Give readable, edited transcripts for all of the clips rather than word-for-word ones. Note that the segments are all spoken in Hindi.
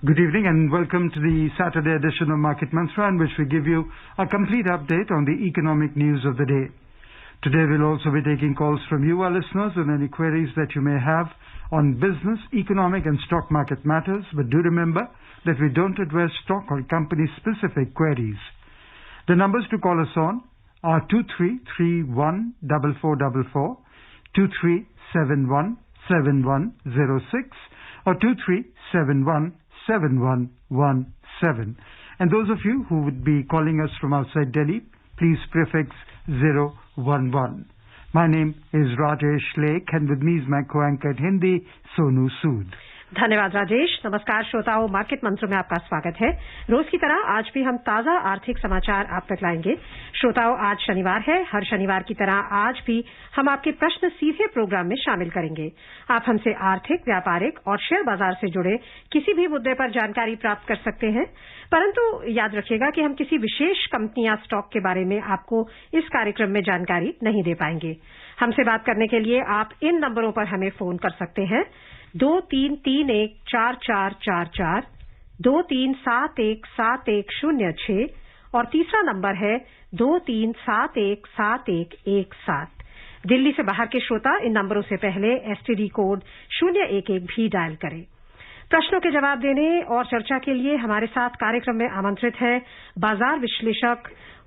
Good evening and welcome to the Saturday edition of Market Mantra, in which we give you a complete update on the economic news of the day. Today we'll also be taking calls from you, our listeners, and any queries that you may have on business, economic and stock market matters. But do remember that we don't address stock or company-specific queries. The numbers to call us on are 23314444, 23717106 or 23717117. And those of you who would be calling us from outside Delhi, please prefix 011. My name is Rajesh Lake, and with me is my co-anchor in Hindi, Sonu Sood. धन्यवाद राजेश। नमस्कार श्रोताओं, मार्केट मंत्र में आपका स्वागत है। रोज की तरह आज भी हम ताजा आर्थिक समाचार आप तक लाएंगे। श्रोताओं, आज शनिवार है। हर शनिवार की तरह आज भी हम आपके प्रश्न सीधे प्रोग्राम में शामिल करेंगे। आप हमसे आर्थिक, व्यापारिक और शेयर बाजार से जुड़े किसी भी मुद्दे पर जानकारी प्राप्त कर सकते हैं, परंतु याद रखिएगा कि हम किसी विशेष कंपनी या स्टॉक के बारे में आपको इस कार्यक्रम में जानकारी नहीं दे पाएंगे। हमसे बात करने के लिए आप इन नंबरों पर हमें फोन कर सकते हैं: 23314444, 23717106 और तीसरा नंबर है 23717117। दिल्ली से बाहर के श्रोता इन नंबरों से पहले एसटीडी कोड 011 भी डायल करें। प्रश्नों के जवाब देने और चर्चा के लिए हमारे साथ कार्यक्रम में आमंत्रित है बाजार विश्लेषक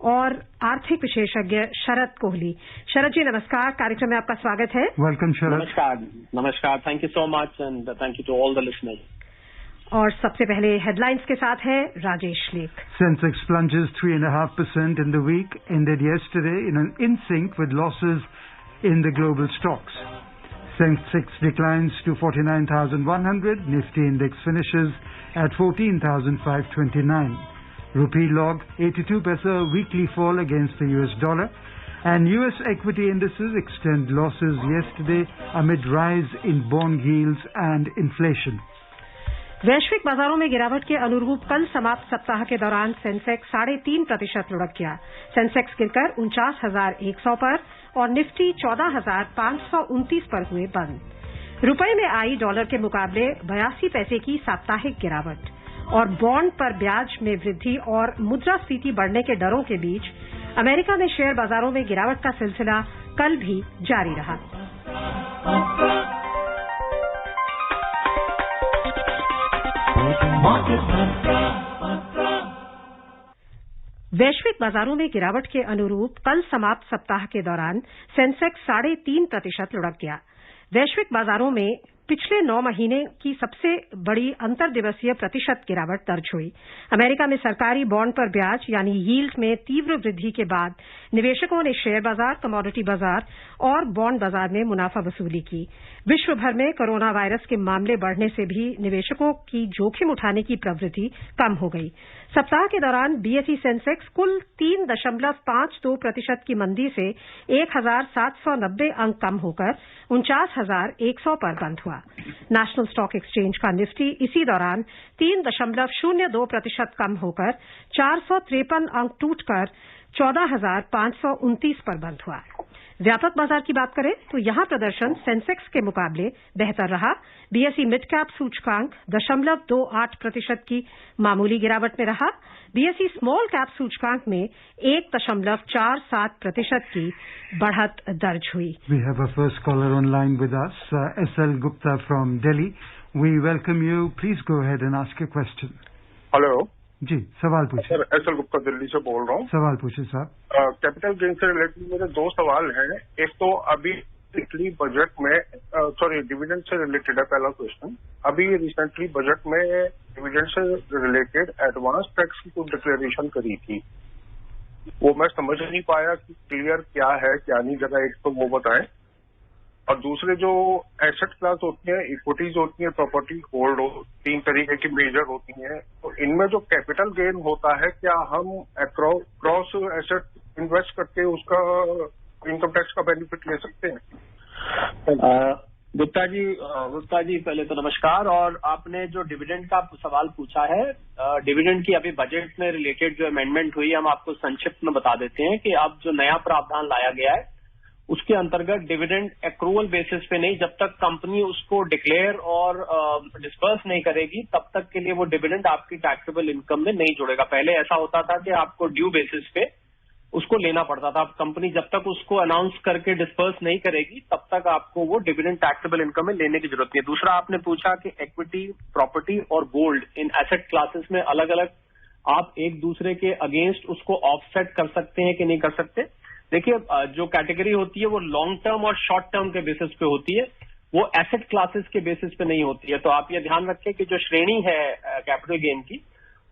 और आर्थिक विशेषज्ञ शरद कोहली। शरद जी नमस्कार, कार्यक्रम में आपका स्वागत है। वेलकम शरद। नमस्कार, thank you so much and thank you to all the listeners. और सबसे पहले हेडलाइंस के साथ है राजेश लेख। Sensex plunges 3.5% in the week, ended yesterday in sync with losses in the global stocks. Sensex declines to 49,100. Nifty index finishes at 14,529. Rupee logged 82 paisa, a weekly fall against the US dollar. And US equity indices extend losses yesterday amid rise in bond yields and inflation. वैश्विक बाजारों में गिरावट के अनुरूप कल समाप्त सप्ताह के दौरान सेंसेक्स 3.5% लुढ़क गया। सेंसेक्स गिरकर 49,100 पर और निफ्टी 14,529 पर हुए बंद। रुपए में आई डॉलर के मुकाबले 82 पैसे की साप्ताहिक गिरावट और बॉन्ड पर ब्याज में वृद्धि और मुद्रास्फीति बढ़ने के डरों के बीच अमेरिका में शेयर बाजारों में गिरावट का सिलसिला कल भी जारी रहा। वैश्विक बाजारों में गिरावट के अनुरूप कल समाप्त सप्ताह के दौरान सेंसेक्स 3.5% लुढ़क गया। वैश्विक बाजारों में पिछले 9 महीने की सबसे बड़ी अंतर्दिवसीय प्रतिशत गिरावट दर्ज हुई। अमेरिका में सरकारी बॉन्ड पर ब्याज यानी यील्ड में तीव्र वृद्धि के बाद निवेशकों ने शेयर बाजार, कमोडिटी बाजार और बॉन्ड बाजार में मुनाफा वसूली की। विश्व भर में कोरोना वायरस के मामले बढ़ने से भी निवेशकों की जोखिम उठाने की प्रवृत्ति कम हो गई। सप्ताह के दौरान बीएसई सेंसेक्स कुल 3.52% की मंदी से 1,790 अंक कम होकर 49,100 पर बंद हुआ। नेशनल स्टॉक एक्सचेंज का निफ्टी इसी दौरान 3.02% कम होकर 453 अंक टूटकर 14,529 पर बंद हुआ। व्यापक बाजार की बात करें तो यहां प्रदर्शन सेंसेक्स के मुकाबले बेहतर रहा। बीएसई मिड कैप सूचकांक 0.28% की मामूली गिरावट में रहा। बीएसई स्मॉल कैप सूचकांक में 1.47% की बढ़त दर्ज हुई। We have a first caller online with us, SL Gupta from Delhi. We welcome you. Please go ahead and ask your question. Hello ji, सवाल पूछिए। सर, एसएल गुप्ता दिल्ली से बोल रहा हूँ। सवाल पूछिए साहब। कैपिटल गेन से रिलेटेड मेरे 2 सवाल हैं। एक तो अभी रिसेंटली बजट में डिविडेंड से रिलेटेड है पहला क्वेश्चन। अभी रिसेंटली बजट में डिविडेंड से रिलेटेड एडवांस टैक्स की कुछ डिक्लेरेशन करी थी, वो मैं समझ नहीं पाया कि क्लियर क्या है क्या नहीं, जरा एक तो वो बताएं। और दूसरे जो एसेट क्लास होती हैं, इक्विटीज होती हैं, प्रॉपर्टी होल्ड हो, 3 तरीके की मेजर होती हैं, तो इनमें जो कैपिटल गेन होता है क्या हम क्रॉस एसेट इन्वेस्ट करके उसका इनकम टैक्स का बेनिफिट ले सकते हैं? गुप्ता जी पहले तो नमस्कार। और आपने जो डिविडेंड का सवाल पूछा है, डिविडेंड की अभी बजट में रिलेटेड जो अमेंडमेंट हुई, हम आपको संक्षिप्त में बता देते हैं कि अब जो नया प्रावधान लाया गया है उसके अंतर्गत डिविडेंड एक्रूवल बेसिस पे नहीं, जब तक कंपनी उसको डिक्लेयर और डिस्पर्स नहीं करेगी तब तक के लिए वो डिविडेंड आपकी टैक्सेबल इनकम में नहीं जुड़ेगा। पहले ऐसा होता था कि आपको ड्यू बेसिस पे उसको लेना पड़ता था। अब कंपनी जब तक उसको अनाउंस करके डिस्पर्स नहीं करेगी तब तक आपको वो डिविडेंड टैक्सेबल इनकम में लेने की जरूरत नहीं है। दूसरा, आपने पूछा कि इक्विटी, प्रॉपर्टी और गोल्ड इन एसेट क्लासेस में अलग अलग आप एक दूसरे के अगेंस्ट उसको ऑफसेट कर सकते हैं कि नहीं कर सकते। देखिए, जो कैटेगरी होती है वो लॉन्ग टर्म और शॉर्ट टर्म के बेसिस पे होती है, वो एसेट क्लासेस के बेसिस पे नहीं होती है। तो आप ये ध्यान रखें कि जो श्रेणी है कैपिटल गेन की,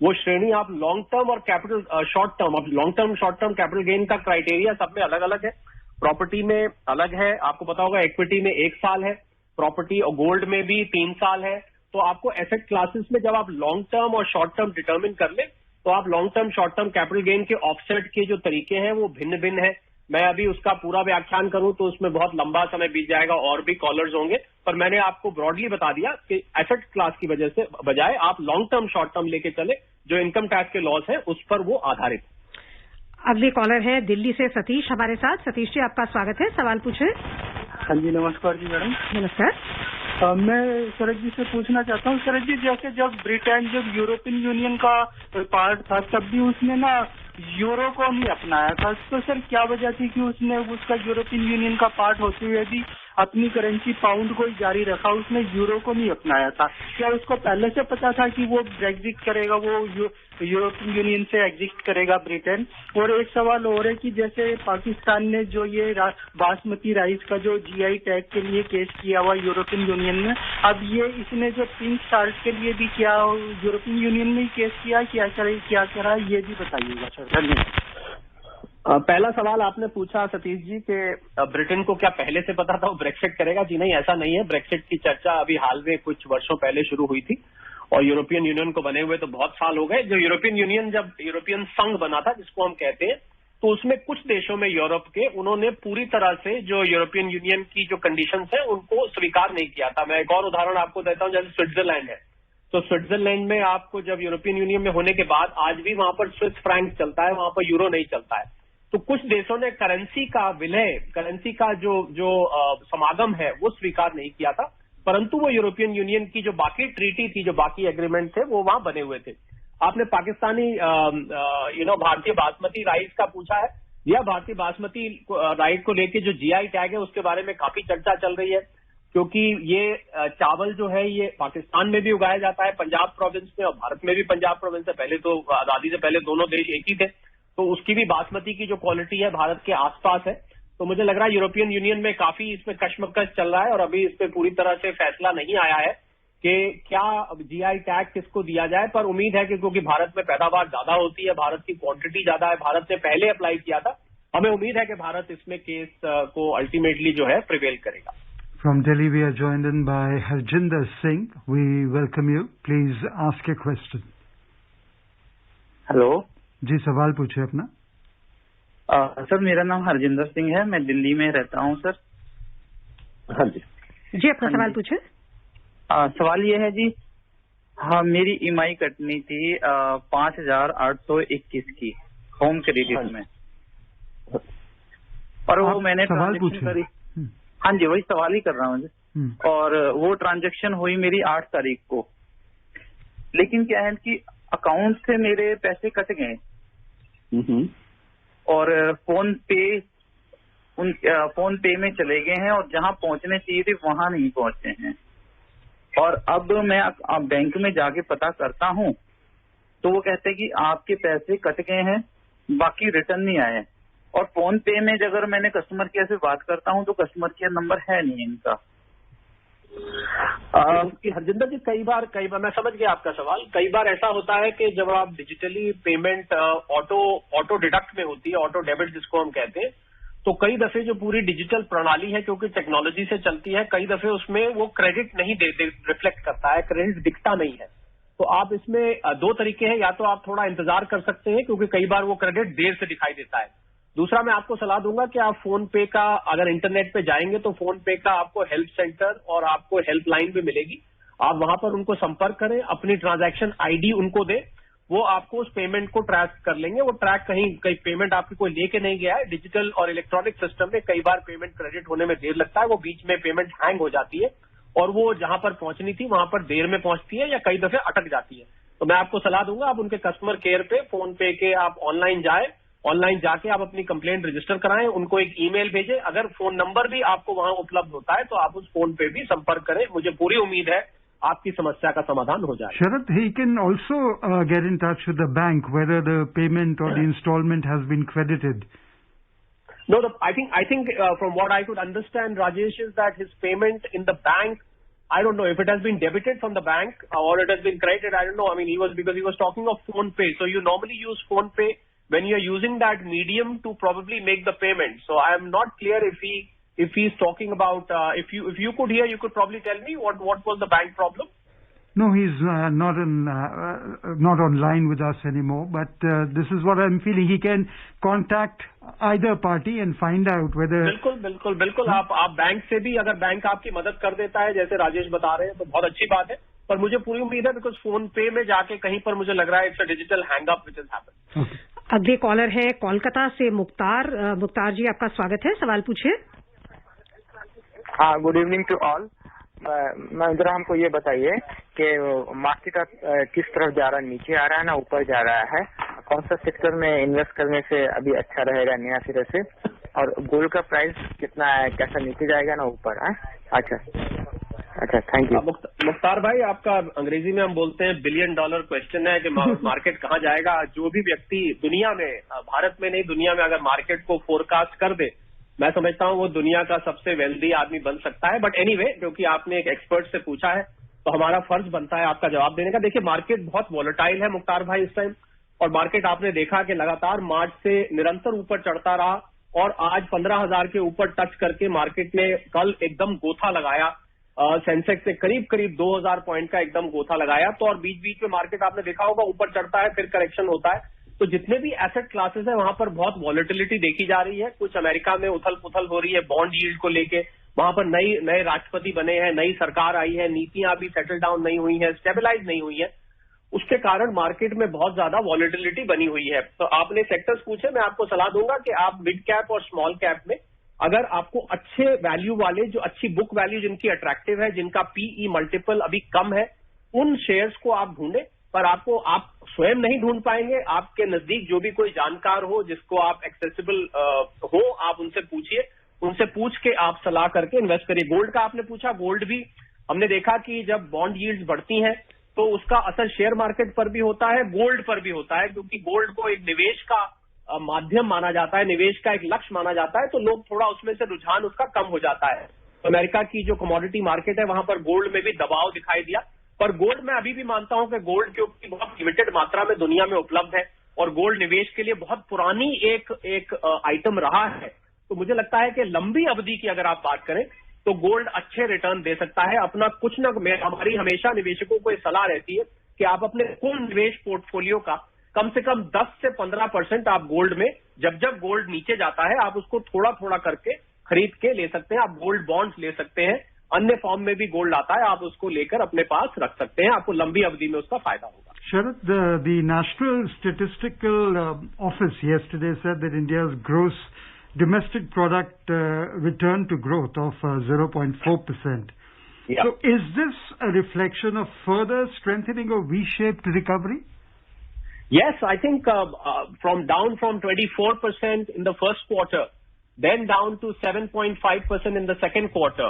वो श्रेणी आप लॉन्ग टर्म और कैपिटल शॉर्ट टर्म, अब long term short term capital gain का क्राइटेरिया सब में अलग अलग है। प्रॉपर्टी में अलग है, आपको पता होगा इक्विटी में 1 साल है, प्रॉपर्टी और गोल्ड में भी 3 साल है। तो आपको एसेट क्लासेस में जब आप लॉन्ग टर्म और शॉर्ट टर्म डिटर्मिन कर ले तो आप long term short term capital gain के ऑफसेट के जो तरीके हैं वो भिन्न भिन्न है। मैं अभी उसका पूरा व्याख्यान करूं तो उसमें बहुत लंबा समय बीत जाएगा और भी कॉलर्स होंगे, पर मैंने आपको ब्रॉडली बता दिया कि एसेट क्लास की वजह से बजाय आप लॉन्ग टर्म शॉर्ट टर्म लेके चले, जो इनकम टैक्स के लॉस है उस पर वो आधारित। अगले कॉलर है दिल्ली से सतीश हमारे साथ। सतीश जी, आपका स्वागत है, सवाल पूछें। हाँ जी, नमस्कार जी मैडम। नमस्कार। मैं शरद जी से पूछना चाहता हूँ, शरद जी जैसे जब ब्रिटेन जब यूरोपियन यूनियन का पार्ट था तब भी उसने ना यूरो को नहीं अपनाया था, तो सर क्या वजह थी कि उसने उसका यूरोपियन यूनियन का पार्ट होते हुए भी अपनी करेंसी पाउंड को ही जारी रखा, उसने यूरो को नहीं अपनाया था? क्या उसको पहले से पता था कि वो ब्रेक्जिट करेगा, वो यूरोपियन यूनियन से एग्जिट करेगा ब्रिटेन? और एक सवाल और है कि जैसे पाकिस्तान ने जो ये बासमती राइस का जो जीआई टैग के लिए केस किया हुआ यूरोपियन यूनियन में, अब ये इसने जो पिंक साल्ट के लिए भी किया यूरोपियन यूनियन में ही केस किया, क्या करा, ये भी बताइएगा सर। धन्यवाद। पहला सवाल आपने पूछा सतीश जी कि ब्रिटेन को क्या पहले से पता था वो ब्रेक्सिट करेगा? जी नहीं, ऐसा नहीं है। ब्रेक्सिट की चर्चा अभी हाल में कुछ वर्षों पहले शुरू हुई थी और यूरोपियन यूनियन को बने हुए तो बहुत साल हो गए। जो यूरोपियन यूनियन, जब यूरोपियन संघ बना था जिसको हम कहते हैं, तो उसमें कुछ देशों में यूरोप के, उन्होंने पूरी तरह से जो यूरोपियन यूनियन की जो कंडीशंस है उनको स्वीकार नहीं किया था। मैं एक और उदाहरण आपको देता हूं, जैसे स्विट्जरलैंड है। तो स्विट्जरलैंड में आपको जब यूरोपियन यूनियन में होने के बाद आज भी वहां पर स्विस फ्रैंक चलता है, वहां पर यूरो नहीं चलता है। तो कुछ देशों ने करेंसी का विलय, करेंसी का जो समागम है वो स्वीकार नहीं किया था, परंतु वो यूरोपियन यूनियन की जो बाकी ट्रीटी थी, जो बाकी एग्रीमेंट थे, वो वहां बने हुए थे। आपने पाकिस्तानी भारतीय बासमती राइस का पूछा है। यह भारतीय बासमती राइस को लेके जो जीआई टैग है उसके बारे में काफी चर्चा चल रही है, क्योंकि ये चावल जो है ये पाकिस्तान में भी उगाया जाता है, पंजाब प्रोविंस में, और भारत में भी पंजाब प्रोविंस है। पहले तो आजादी से पहले दोनों देश एक ही थे, तो उसकी भी बासमती की जो क्वालिटी है भारत के आसपास है। तो मुझे लग रहा है यूरोपियन यूनियन में काफी इसमें कश्मकश चल रहा है और अभी इस पे पूरी तरह से फैसला नहीं आया है कि क्या जीआई टैग किसको दिया जाए। पर उम्मीद है कि क्योंकि भारत में पैदावार ज्यादा होती है, भारत की क्वांटिटी ज्यादा है, भारत ने पहले अप्लाई किया था, हमें उम्मीद है कि भारत इसमें केस को अल्टीमेटली जो है प्रिवेल करेगा। From Delhi, we are joined in by Harjinder Singh. We welcome you. Please ask a question. Hello ji, सवाल पूछिए अपना। सर, मेरा नाम हरजिंदर सिंह है, मैं दिल्ली में रहता हूँ सर। हाँ जी जी, अपना सवाल पूछे। सवाल ये है जी, हाँ, मेरी ईएमआई कटनी थी 5,821 की होम क्रेडिट में, और वो मैंने ट्रांजेक्शन करी। हाँ जी, वही सवाल ही कर रहा हूँ जी। और वो ट्रांजेक्शन हुई मेरी 8 तारीख को, लेकिन क्या है कि अकाउंट से मेरे पैसे कट गए और फोन पे में चले गए हैं, और जहां पहुंचने चाहिए थे वहां नहीं पहुंचे हैं। और अब मैं बैंक में जाके पता करता हूं तो वो कहते हैं कि आपके पैसे कट गए हैं, बाकी रिटर्न नहीं आए। और फोन पे में अगर मैंने कस्टमर केयर से बात करता हूं तो कस्टमर केयर नंबर है नहीं इनका। हरजिंदर जी, कई बार मैं समझ गया आपका सवाल। कई बार ऐसा होता है कि जब आप डिजिटली पेमेंट ऑटो डिडक्ट में होती है, ऑटो डेबिट जिसको हम कहते हैं, तो कई दफे जो पूरी डिजिटल प्रणाली है क्योंकि टेक्नोलॉजी से चलती है, कई दफे उसमें वो क्रेडिट नहीं रिफ्लेक्ट करता है, क्रेडिट दिखता नहीं है। तो आप इसमें 2 तरीके हैं, या तो आप थोड़ा इंतजार कर सकते हैं क्योंकि कई बार वो क्रेडिट देर से दिखाई देता है। दूसरा मैं आपको सलाह दूंगा कि आप फोन पे का अगर इंटरनेट पे जाएंगे तो फोन पे का आपको हेल्प सेंटर और आपको हेल्पलाइन भी मिलेगी। आप वहां पर उनको संपर्क करें, अपनी ट्रांजैक्शन आईडी उनको दें, वो आपको उस पेमेंट को ट्रैक कर लेंगे। वो ट्रैक कहीं पेमेंट आपकी कोई लेके नहीं गया है। डिजिटल और इलेक्ट्रॉनिक सिस्टम में कई बार पेमेंट क्रेडिट होने में देर लगता है, वो बीच में पेमेंट हैंग हो जाती है और वो जहां पर पहुंचनी थी वहां पर देर में पहुंचती है या कई दफे अटक जाती है। तो मैं आपको सलाह दूंगा आप उनके कस्टमर केयर पे फोन पे के आप ऑनलाइन जाए, ऑनलाइन जाके आप अपनी कंप्लेंट रजिस्टर कराएं, उनको एक ईमेल भेजें। अगर फोन नंबर भी आपको वहां उपलब्ध होता है तो आप उस फोन पे भी संपर्क करें। मुझे पूरी उम्मीद है आपकी समस्या का समाधान हो जाए। Sharath, he can also get in touch with the bank whether the payment or the installment has been credited. No, I think from what I could understand, Rajesh, is that his payment in the bank, I don't know if it has been debited from the bank or it has been credited. I don't know. I mean, because he was talking of phone pay. So you normally use phone pay when you're using that medium to probably make the payment. So I am not clear if he's talking about, if you could hear, you could probably tell me what was the bank problem? No, he's not online with us anymore, but this is what I'm feeling. He can contact either party and find out whether... बिल्कुल आप बैंक से भी, अगर बैंक आपकी मदद कर देता है जैसे राजेश बता रहे हैं तो बहुत अच्छी बात है, पर मुझे पूरी उम्मीद है बिकॉज फोन पे में जाके कहीं पर मुझे लग रहा है it's a digital hang up which has happened. अगले कॉलर है कोलकाता से मुख्तार जी, आपका स्वागत है, सवाल पूछिए। हाँ, गुड इवनिंग टू ऑल। मैं जरा हमको ये बताइए कि मार्केट किस तरफ जा रहा है, नीचे आ रहा है ना ऊपर जा रहा है, कौन सा सेक्टर में इन्वेस्ट करने से अभी अच्छा रहेगा नया सिरे से, और गोल्ड का प्राइस कितना है, कैसा नीचे जाएगा ना ऊपर है? अच्छा, थैंक यू। मुख्तार भाई, आपका अंग्रेजी में हम बोलते हैं $1 बिलियन क्वेश्चन है कि मार्केट कहाँ जाएगा। जो भी व्यक्ति दुनिया में, भारत में नहीं दुनिया में, अगर मार्केट को फोरकास्ट कर दे, मैं समझता हूँ वो दुनिया का सबसे वेल्दी आदमी बन सकता है। बट एनीवे, क्योंकि आपने एक एक्सपर्ट से पूछा है तो हमारा फर्ज बनता है आपका जवाब देने का। देखिए, मार्केट बहुत वॉलेटाइल है मुख्तार भाई इस टाइम, और मार्केट आपने देखा कि लगातार मार्च से निरंतर ऊपर चढ़ता रहा और आज 15,000 के ऊपर टच करके मार्केट ने कल एकदम गोथा लगाया। सेंसेक्स से करीब 2,000 पॉइंट का एकदम गोथा लगाया। तो और बीच बीच में मार्केट आपने देखा होगा ऊपर चढ़ता है, फिर करेक्शन होता है। तो जितने भी एसेट क्लासेस है वहां पर बहुत वॉलेटिलिटी देखी जा रही है। कुछ अमेरिका में उथल पुथल हो रही है बॉन्ड यील्ड को लेके, वहां पर नए राष्ट्रपति बने हैं, नई सरकार आई है, नीतियां अभी सेटल डाउन नहीं हुई है, स्टेबलाइज नहीं हुई है, उसके कारण मार्केट में बहुत ज्यादा वॉलेटिलिटी बनी हुई है। तो आपने सेक्टर्स पूछे, मैं आपको सलाह दूंगा कि आप मिड कैप और स्मॉल कैप में अगर आपको अच्छे वैल्यू वाले, जो अच्छी बुक वैल्यू जिनकी अट्रैक्टिव है, जिनका पीई मल्टीपल अभी कम है, उन शेयर्स को आप ढूंढें। पर आप स्वयं नहीं ढूंढ पाएंगे, आपके नजदीक जो भी कोई जानकार हो जिसको आप एक्सेसिबल हो, आप उनसे पूछिए, उनसे पूछ के आप सलाह करके इन्वेस्ट करिए। गोल्ड का आपने पूछा, गोल्ड भी हमने देखा कि जब बॉन्ड यील्ड्स बढ़ती हैं तो उसका असर शेयर मार्केट पर भी होता है, गोल्ड पर भी होता है, क्योंकि गोल्ड को एक निवेश का माध्यम माना जाता है, निवेश का एक लक्ष्य माना जाता है, तो लोग थोड़ा उसमें से रुझान उसका कम हो जाता है। अमेरिका की जो कमोडिटी मार्केट है वहां पर गोल्ड में भी दबाव दिखाई दिया, पर गोल्ड मैं अभी भी मानता हूं कि गोल्ड क्योंकि बहुत लिमिटेड मात्रा में दुनिया में उपलब्ध है और गोल्ड निवेश के लिए बहुत पुरानी एक आइटम रहा है, तो मुझे लगता है कि लंबी अवधि की अगर आप बात करें तो गोल्ड अच्छे रिटर्न दे सकता है। अपना कुछ न, हमारी हमेशा निवेशकों को ये सलाह रहती है कि आप अपने कुल निवेश पोर्टफोलियो का कम से कम 10 से 15% आप गोल्ड में, जब गोल्ड नीचे जाता है आप उसको थोड़ा थोड़ा करके खरीद के ले सकते हैं। आप गोल्ड बॉन्ड्स ले सकते हैं, अन्य फॉर्म में भी गोल्ड आता है, आप उसको लेकर अपने पास रख सकते हैं, आपको लंबी अवधि में उसका फायदा होगा। Sharath, the National Statistical Office yesterday said that India's gross domestic product returned to growth of 0.4%. Yeah. So is this a reflection of further strengthening of V-shaped recovery? Yes, I think from 24% in the first quarter, then down to 7.5% in the second quarter.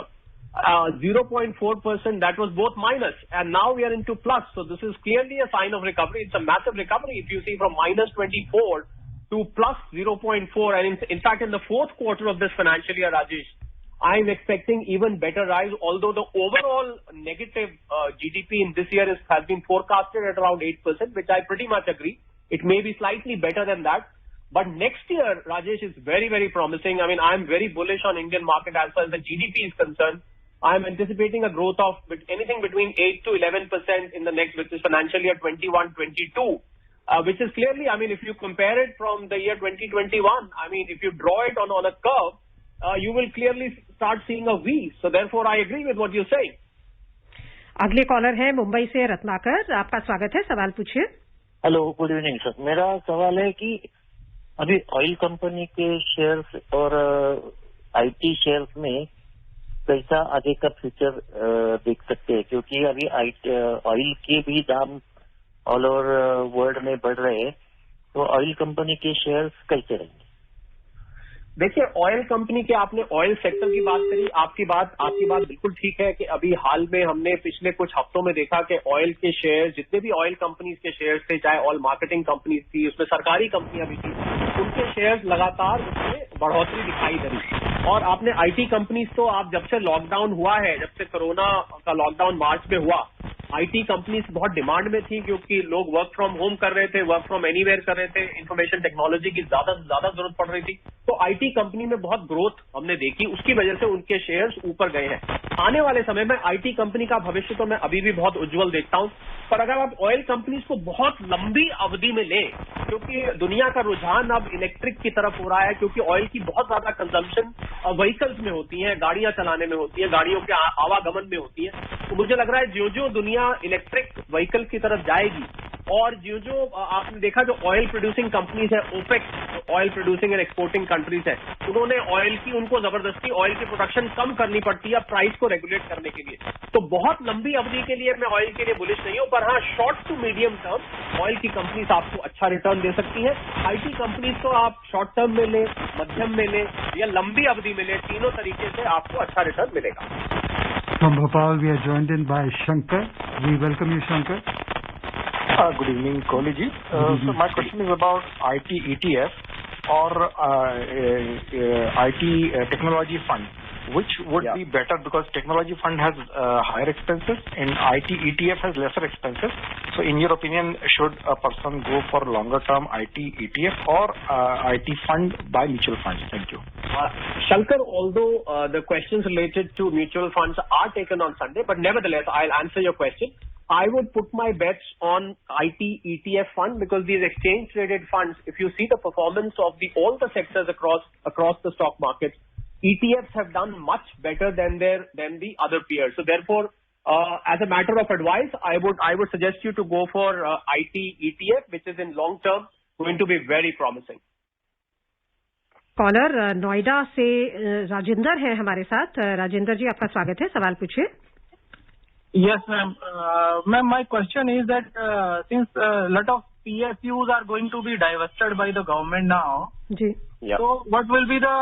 0.4%, that was both minus, and now we are into plus. So this is clearly a sign of recovery. It's a massive recovery. If you see from minus 24 to plus 0.4, and in fact, in the fourth quarter of this financial year, Rajesh, I'm expecting even better rise, although the overall negative GDP in this year has been forecasted at around 8%, which I pretty much agree. It may be slightly better than that. But next year, Rajesh, is very, very promising. I mean, I'm very bullish on Indian market as far as the GDP is concerned. I'm anticipating a growth of anything between 8 to 11% in the next, which is financial year 21-22. which is clearly, I mean, if you compare it from the year 2021, I mean, if you draw it on a curve, you will clearly start seeing a V. So therefore, I agree with what you're saying. अगले कॉलर है मुंबई से रत्नाकर, आपका स्वागत है, सवाल पूछिए। Hello, good evening sir. मेरा सवाल है कि अभी ऑयल कंपनी के शेयर्स और आईटी शेयर्स में कैसा आगे का फ्यूचर देख सकते हैं, क्योंकि अभी ऑयल के भी दाम ऑल ओवर वर्ल्ड में बढ़ रहे हैं, तो ऑयल कंपनी के शेयर्स कैसे रहेंगे? देखिए, ऑयल कंपनी के, आपने ऑयल सेक्टर की बात करी, आपकी बात बिल्कुल ठीक है कि अभी हाल में हमने पिछले कुछ हफ्तों में देखा कि ऑयल के शेयर, जितने भी ऑयल कंपनीज के शेयर्स थे, चाहे ऑयल मार्केटिंग कंपनीज थी, उसमें सरकारी कंपनियां भी थी, उनके शेयर्स लगातार उसमें बढ़ोतरी दिखाई दे रही। और आपने आईटी कंपनीज तो, आप जब से लॉकडाउन हुआ है, जब से कोरोना का लॉकडाउन मार्च में हुआ, आईटी कंपनीज बहुत डिमांड में थी, क्योंकि लोग वर्क फ्रॉम होम कर रहे थे, वर्क फ्रॉम एनीवेयर कर रहे थे, इंफॉर्मेशन टेक्नोलॉजी की ज्यादा से ज्यादा जरूरत पड़ रही थी, तो आईटी कंपनी में बहुत ग्रोथ हमने देखी, उसकी वजह से उनके शेयर्स ऊपर गए हैं। आने वाले समय में आईटी कंपनी का भविष्य तो मैं अभी भी बहुत उज्जवल देखता हूं, पर अगर आप ऑयल कंपनीज को बहुत लंबी अवधि में लें, क्योंकि दुनिया का रुझान अब इलेक्ट्रिक की तरफ हो रहा है, क्योंकि ऑयल की बहुत ज्यादा कंजम्पशन व्हीकल्स में होती है, गाड़ियां चलाने में होती है, गाड़ियों के आवागमन में होती है, तो मुझे लग रहा है जो जो दुनिया इलेक्ट्रिक व्हीकल की तरफ जाएगी, और जो जो आपने देखा जो ऑयल प्रोड्यूसिंग कंपनीज है, OPEC, oil producing and exporting countries है, उन्होंने ऑयल की, उनको जबरदस्ती ऑयल की प्रोडक्शन कम करनी पड़ती है प्राइस को रेगुलेट करने के लिए। तो बहुत लंबी अवधि के लिए मैं ऑयल के लिए बुलिश नहीं हूं, पर हाँ, short to medium term oil की कंपनीज आपको अच्छा रिटर्न दे सकती है। आईटी कंपनीज तो आप शॉर्ट टर्म में ले, मध्यम में ले या लंबी अवधि में ले, तीनों तरीके से आपको अच्छा रिटर्न मिलेगा। From Bhopal, we are joined in by Shankar. We welcome you, Shankar. Good evening, Kohli ji. So my question is about IT ETF or IT technology fund. Which would be better, because technology fund has higher expenses and IT ETF has lesser expenses. So in your opinion, should a person go for longer term IT ETF or IT fund by mutual funds? Thank you. Shankar, although the questions related to mutual funds are taken on Sunday, but nevertheless, I'll answer your question. I would put my bets on IT ETF fund, because these exchange traded funds, if you see the performance of all the sectors across the stock market, ETFs have done much better than the other peers. So therefore, as a matter of advice, I would suggest you to go for IT ETF, which is in long term going to be very promising. Caller Noida से राजेंद्र है हमारे साथ। राजेंद्र जी, आपका स्वागत है, सवाल पूछिए। Yes, ma'am. Ma'am, my question is that since a lot of PSUs are going to be divested by the government now, जी, Yeah. so what will be the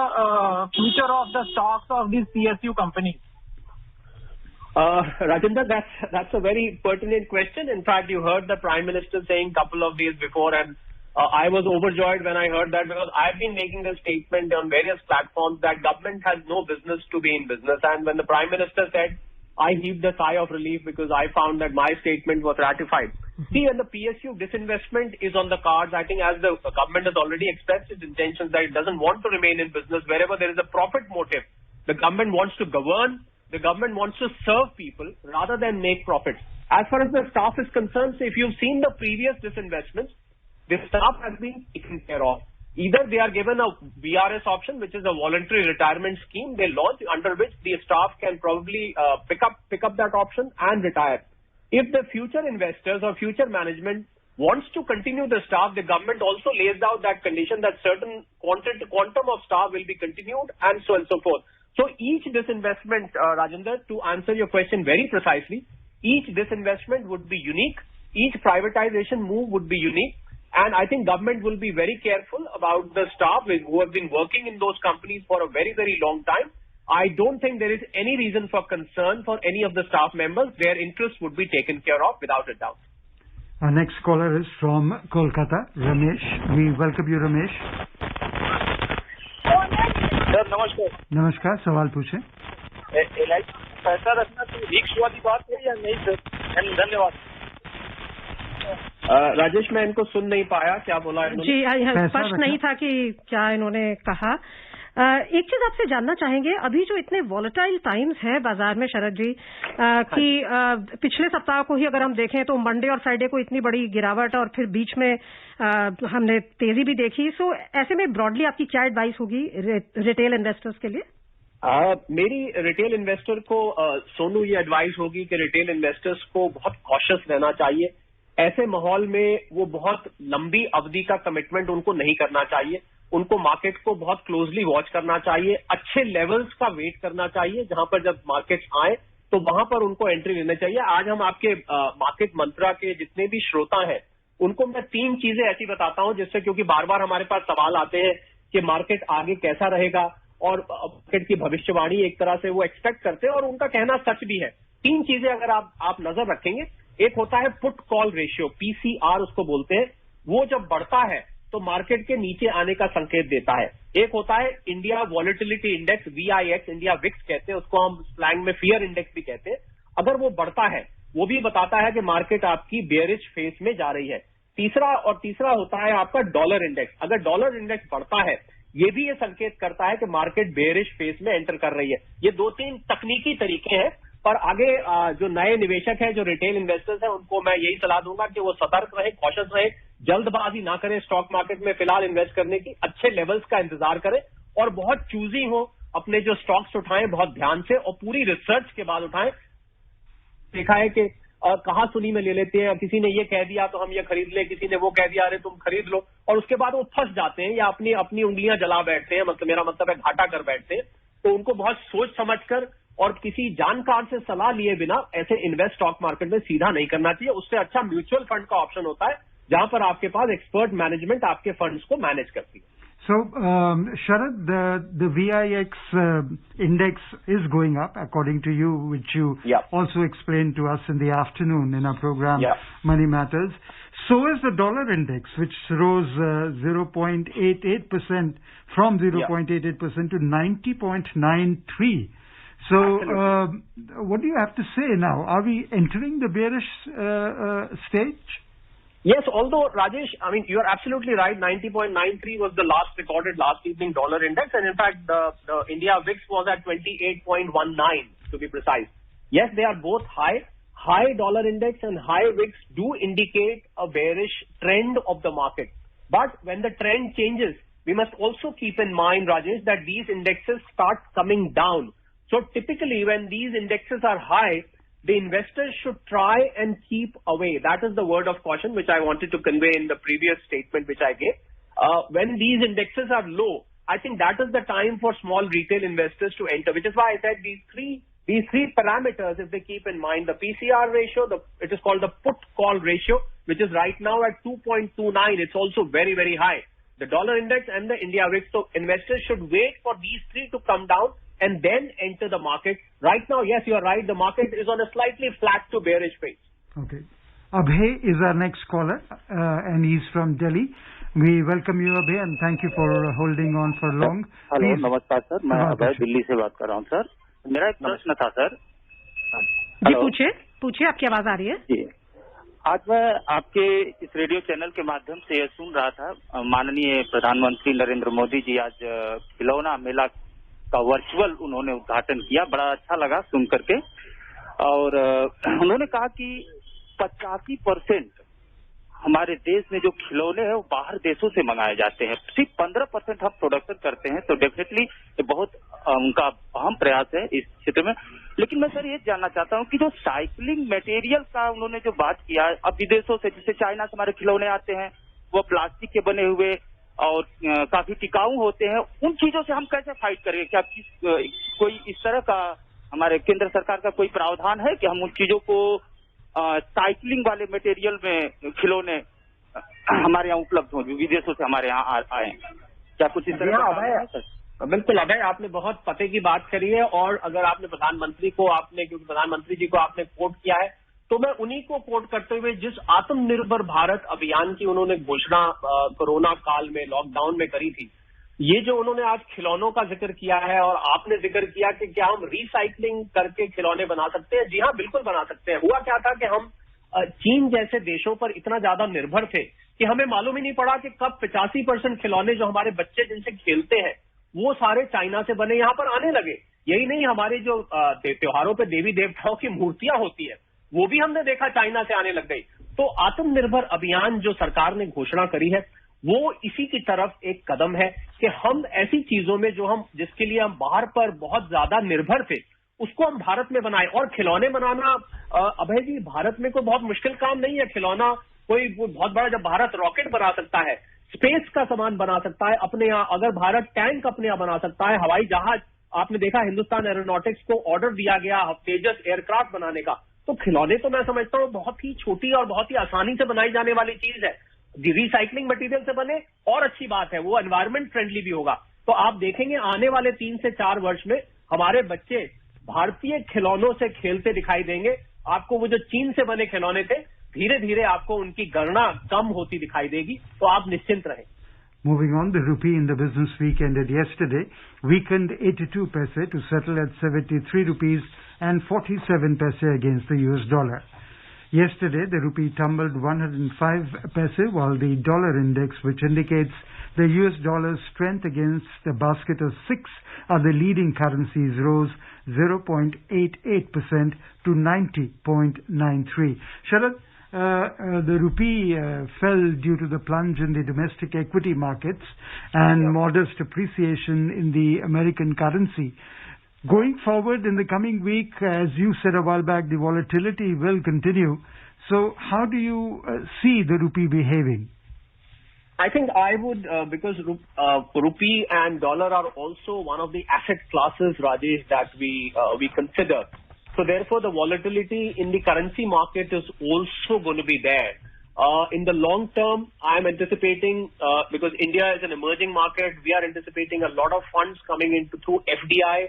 future of the stocks of these PSU companies? Rajendra, that's a very pertinent question. In fact, you heard the Prime Minister saying a couple of days before, and I was overjoyed when I heard that, because I've been making this statement on various platforms that government has no business to be in business. And when the Prime Minister said, I heaved a sigh of relief, because I found that my statement was ratified. See, when the PSU disinvestment is on the cards, I think as the government has already expressed its intentions that it doesn't want to remain in business wherever there is a profit motive. The government wants to govern, the government wants to serve people rather than make profits. As far as the staff is concerned, so if you've seen the previous disinvestments, the staff has been taken care of. Either they are given a VRS option, which is a voluntary retirement scheme they launch, under which the staff can probably pick up that option and retire. If the future investors or future management wants to continue the staff, the government also lays out that condition that certain quantum of staff will be continued, and so on and so forth. So each disinvestment, Rajendra, to answer your question very precisely, each disinvestment would be unique, each privatization move would be unique. And I think government will be very careful about the staff who have been working in those companies for a very, very long time. I don't think there is any reason for concern for any of the staff members. Their interests would be taken care of without a doubt. Our next caller is from Kolkata, Ramesh. We welcome you, Ramesh. Sir नमस्कार। नमस्कार, सवाल पूछे। LIC पैसा रखना तो रिस्क वाली बात है या नहीं सर? धन्यवाद। राजेश, मैं इनको सुन नहीं पाया, क्या बोला इन्होंने? जी, स्पष्ट नहीं था कि क्या इन्होंने कहा। एक चीज आपसे जानना चाहेंगे, अभी जो इतने वॉलेटाइल टाइम्स हैं बाजार में शरद जी, कि पिछले सप्ताह को ही अगर हम देखें तो मंडे और फ्राइडे को इतनी बड़ी गिरावट और फिर बीच में हमने तेजी भी देखी। सो ऐसे में ब्रॉडली आपकी क्या एडवाइस होगी रिटेल इन्वेस्टर्स के लिए? मेरी रिटेल इन्वेस्टर को सोनू ये एडवाइस होगी कि रिटेल इन्वेस्टर्स को बहुत कॉशियस रहना चाहिए। ऐसे माहौल में वो बहुत लंबी अवधि का कमिटमेंट उनको नहीं करना चाहिए। उनको मार्केट को बहुत क्लोजली वॉच करना चाहिए, अच्छे लेवल्स का वेट करना चाहिए, जहां पर जब मार्केट आए तो वहां पर उनको एंट्री लेना चाहिए। आज हम आपके मार्केट मंत्रा के जितने भी श्रोता हैं उनको मैं 3 चीजें ऐसी बताता हूं जिससे, क्योंकि बार बार हमारे पास सवाल आते हैं कि मार्केट आगे कैसा रहेगा और मार्केट की भविष्यवाणी एक तरह से वो एक्सपेक्ट करते हैं और उनका कहना सच भी है। 3 चीजें अगर आप नजर रखेंगे, एक होता है पुट कॉल रेशियो, पीसीआर उसको बोलते हैं। वो जब बढ़ता है तो मार्केट के नीचे आने का संकेत देता है। एक होता है India volatility index, VIX, India VIX कहते हैं उसको, हम स्लैंग में फियर इंडेक्स भी कहते हैं। अगर वो बढ़ता है वो भी बताता है कि मार्केट आपकी बेयरिश फेज में जा रही है। तीसरा होता है आपका डॉलर इंडेक्स। अगर डॉलर इंडेक्स बढ़ता है ये भी ये संकेत करता है कि मार्केट बेयरिश फेज में एंटर कर रही है। ये 2-3 तकनीकी तरीके हैं, पर आगे जो नए निवेशक हैं, जो रिटेल इन्वेस्टर्स हैं, उनको मैं यही सलाह दूंगा कि वो सतर्क रहे, कॉशियस रहे, जल्दबाजी ना करें स्टॉक मार्केट में फिलहाल इन्वेस्ट करने की, अच्छे लेवल्स का इंतजार करें और बहुत चूजी हो, अपने जो स्टॉक्स उठाएं बहुत ध्यान से और पूरी रिसर्च के बाद उठाएं। देखा है कि कहाँ सुनी में ले लेते हैं, किसी ने ये कह दिया तो हम ये खरीद लें, किसी ने वो कह दिया अरे तुम खरीद लो, और उसके बाद वो फंस जाते हैं या अपनी उंगलियां जला बैठते हैं, मतलब मेरा मतलब है घाटा कर बैठते हैं। तो उनको बहुत सोच समझकर और किसी जानकार से सलाह लिए बिना ऐसे इन्वेस्ट स्टॉक मार्केट में सीधा नहीं करना चाहिए। उससे अच्छा म्यूचुअल फंड का ऑप्शन होता है जहां पर आपके पास एक्सपर्ट मैनेजमेंट आपके फंड्स को मैनेज करती है। So, Sharad, the VIX index is going up, according to you, which you also explained to us in the afternoon in our program, Money Matters. So is the dollar index, which rose 0.88% from 0.88% to 90.93. So, what do you have to say now? Are we entering the bearish stage? Yes, although Rajesh, I mean, you are absolutely right. 90.93 was the last recorded last evening dollar index, and in fact, the India VIX was at 28.19 to be precise. Yes, they are both high. High dollar index and high VIX do indicate a bearish trend of the market. But when the trend changes, we must also keep in mind, Rajesh, that these indexes start coming down. So typically, when these indexes are high, the investors should try and keep away. That is the word of caution which I wanted to convey in the previous statement which I gave. When these indexes are low, I think that is the time for small retail investors to enter, which is why I said these three parameters, if they keep in mind, the PCR ratio, it is called the put call ratio, which is right now at 2.29. It's also very, very high. The dollar index and the India VIX. So investors should wait for these three to come down and then enter the market. Right now, yes, you are right. The market is on a slightly flat to bearish phase. Okay. Abhay is our next caller, and he's from Delhi. We welcome you, Abhay, and thank you for holding on for long. Hello, नमस्कार सर, मैं अभय दिल्ली से बात कर रहा हूँ सर। मेरा एक प्रश्न था सर। जी पूछिए, आपकी आवाज आ रही है? जी, आज मैं आपके इस रेडियो चैनल के माध्यम से यह सुन रहा था, माननीय प्रधानमंत्री नरेंद्र मोदी जी आज खिलौना मेला का वर्चुअल उन्होंने उद्घाटन किया। बड़ा अच्छा लगा सुन करके, और उन्होंने कहा कि 85% हमारे देश में जो खिलौने हैं वो बाहर देशों से मंगाए जाते हैं, सिर्फ 15% हम प्रोडक्शन करते हैं। तो डेफिनेटली ये बहुत उनका अहम प्रयास है इस क्षेत्र में। लेकिन मैं सर ये जानना चाहता हूँ कि जो साइकिलिंग मटेरियल का उन्होंने जो बात किया, अब विदेशों से जैसे चाइना से हमारे खिलौने आते हैं, वो प्लास्टिक के बने हुए और काफी टिकाऊ होते हैं, उन चीजों से हम कैसे फाइट करेंगे? क्या कोई इस तरह का हमारे केंद्र सरकार का कोई प्रावधान है कि हम उन चीजों को साइकिलिंग वाले मटेरियल में खिलौने हमारे यहाँ उपलब्ध हो, विदेशों से हमारे यहाँ आए? क्या कुछ इस तरह का? बिल्कुल अभय, आपने बहुत पते की बात करी है, और अगर आपने प्रधानमंत्री को क्योंकि प्रधानमंत्री जी को आपने कोट किया है, तो मैं उन्हीं को कोट करते हुए जिस आत्मनिर्भर भारत अभियान की उन्होंने घोषणा कोरोना काल में लॉकडाउन में करी थी, ये जो उन्होंने आज खिलौनों का जिक्र किया है और आपने जिक्र किया कि क्या हम रिसाइकलिंग करके खिलौने बना सकते हैं? जी हाँ, बिल्कुल बना सकते हैं। हुआ क्या था कि हम चीन जैसे देशों पर इतना ज्यादा निर्भर थे कि हमें मालूम ही नहीं पड़ा कि कब 85% खिलौने जो हमारे बच्चे जिनसे खेलते हैं वो सारे चाइना से बने यहाँ पर आने लगे। यही नहीं, हमारे जो त्योहारों पे देवी देवताओं की मूर्तियां होती है वो भी हमने देखा चाइना से आने लग गई। तो आत्मनिर्भर अभियान जो सरकार ने घोषणा करी है वो इसी की तरफ एक कदम है कि हम ऐसी चीजों में जिसके लिए हम बाहर पर बहुत ज्यादा निर्भर थे उसको हम भारत में बनाए। और खिलौने बनाना अभय जी भारत में कोई बहुत मुश्किल काम नहीं है। खिलौना कोई बहुत बड़ा, जब भारत रॉकेट बना सकता है, स्पेस का सामान बना सकता है अपने यहाँ, अगर भारत टैंक अपने यहाँ बना सकता है, हवाई जहाज, आपने देखा हिंदुस्तान एरोनॉटिक्स को ऑर्डर दिया गया तेजस एयरक्राफ्ट बनाने का, तो खिलौने तो मैं समझता हूँ बहुत ही छोटी और बहुत ही आसानी से बनाई जाने वाली चीज है। रिसाइकलिंग मटेरियल से बने और अच्छी बात है, वो एनवायरमेंट फ्रेंडली भी होगा। तो आप देखेंगे आने वाले 3 से 4 वर्ष में हमारे बच्चे भारतीय खिलौनों से खेलते दिखाई देंगे। आपको वो जो चीन से बने खिलौने थे, धीरे धीरे आपको उनकी गणना कम होती दिखाई देगी, तो आप निश्चिंत रहें। Moving on, the rupee in the business week ended yesterday weakened 82 paise to settle at 73 rupees and 47 paise against the US dollar. Yesterday, the rupee tumbled 105 paise, while the dollar index, which indicates the US dollar's strength against a basket of 6 other leading currencies, rose 0.88% to 90.93. Sharad, the rupee fell due to the plunge in the domestic equity markets and modest appreciation in the American currency. Going forward in the coming week, as you said a while back, the volatility will continue. So how do you see the rupee behaving? I think I would, because rupee and dollar are also one of the asset classes, Rajesh, that we consider. So therefore, the volatility in the currency market is also going to be there. In the long term, I'm anticipating, because India is an emerging market, we are anticipating a lot of funds coming into through FDI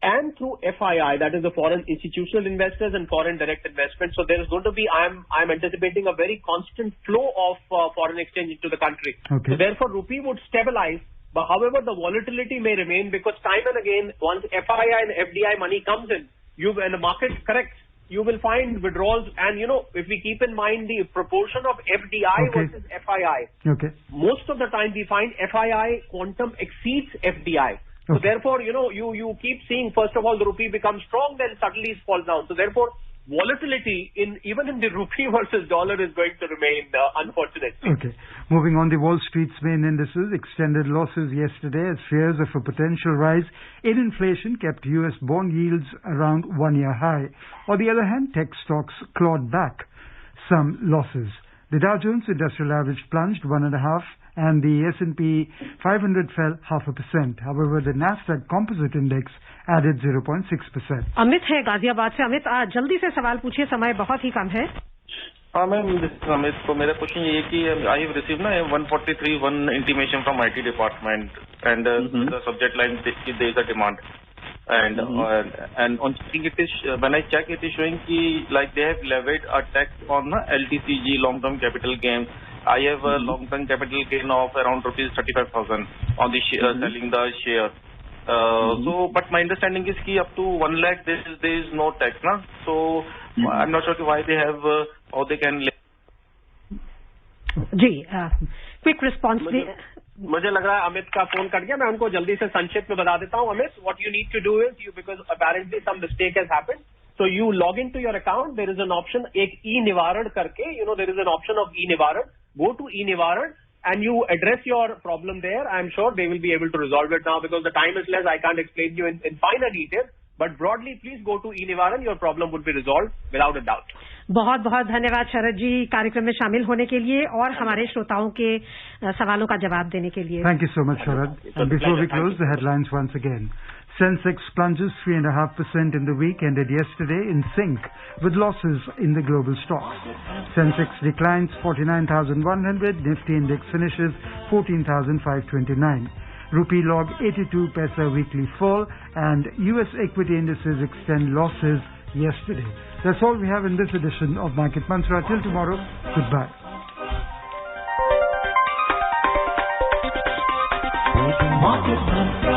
and through FII, that is the foreign institutional investors and foreign direct investment. So there is going to be, I'm anticipating a very constant flow of foreign exchange into the country. Okay. So therefore, rupee would stabilize. But however, the volatility may remain because time and again, once FII and FDI money comes in, and the market corrects, you will find withdrawals. And, if we keep in mind the proportion of FDI versus FII, most of the time we find FII quantum exceeds FDI. So therefore, you keep seeing, first of all, the rupee becomes strong, then suddenly it falls down. So therefore, volatility even in the rupee versus dollar is going to remain, unfortunately. Okay. Moving on, the Wall Street's main indices extended losses yesterday as fears of a potential rise in inflation kept U.S. bond yields around one-year high. On the other hand, tech stocks clawed back some losses. The Dow Jones Industrial Average plunged 1.5%, and the S&P 500 fell 0.5%. However, the Nasdaq Composite Index added 0.6%. Amit है गाजियाबाद से। अमित, जल्दी से सवाल पूछिए, समय बहुत ही कम है। हाँ मैम, अमित को मेरा क्वेश्चन ये है कि आई हैव रिसीव्ड ना 143 intimation from IT department and the subject line there is a demand and on checking it is, when I check it is showing ki like they have levied a tax on LTCG, long term capital gain. I have a long term capital gain of around rupees 35,000 on the selling the share. So but my understanding is ki up to 1 lakh there is no tax na. So I'm not sure why they have how they can जी क्विक रिस्पॉन्स। मुझे लग रहा है अमित का फोन कट गया। मैं उनको जल्दी से संक्षिप्त में बता देता हूँ। Amit, what you need to do is because apparently some mistake has happened, so you log in to your account, there is an option, एक ई निवारण करके, there is an option of e Nivaran, go to ई निवारण and you address your problem there. I'm sure they will be able to resolve it now because the time is less. I can't explain you in finer detail, but broadly please go to e-Nivaran. Your problem would be resolved without a doubt. बहुत बहुत धन्यवाद शरद जी कार्यक्रम में शामिल होने के लिए और हमारे श्रोताओं के सवालों का जवाब देने के लिए। Thank you so much, Sharad. And before we close, the headlines once again. Sensex plunges 3.5% in the week ended yesterday in sync with losses in the global stocks. Sensex declines 49,100, Nifty index finishes 14,529. Rupee log 82 paisa weekly fall and US equity indices extend losses yesterday. That's all we have in this edition of Market Mantra. Till tomorrow, goodbye. Market Mantra.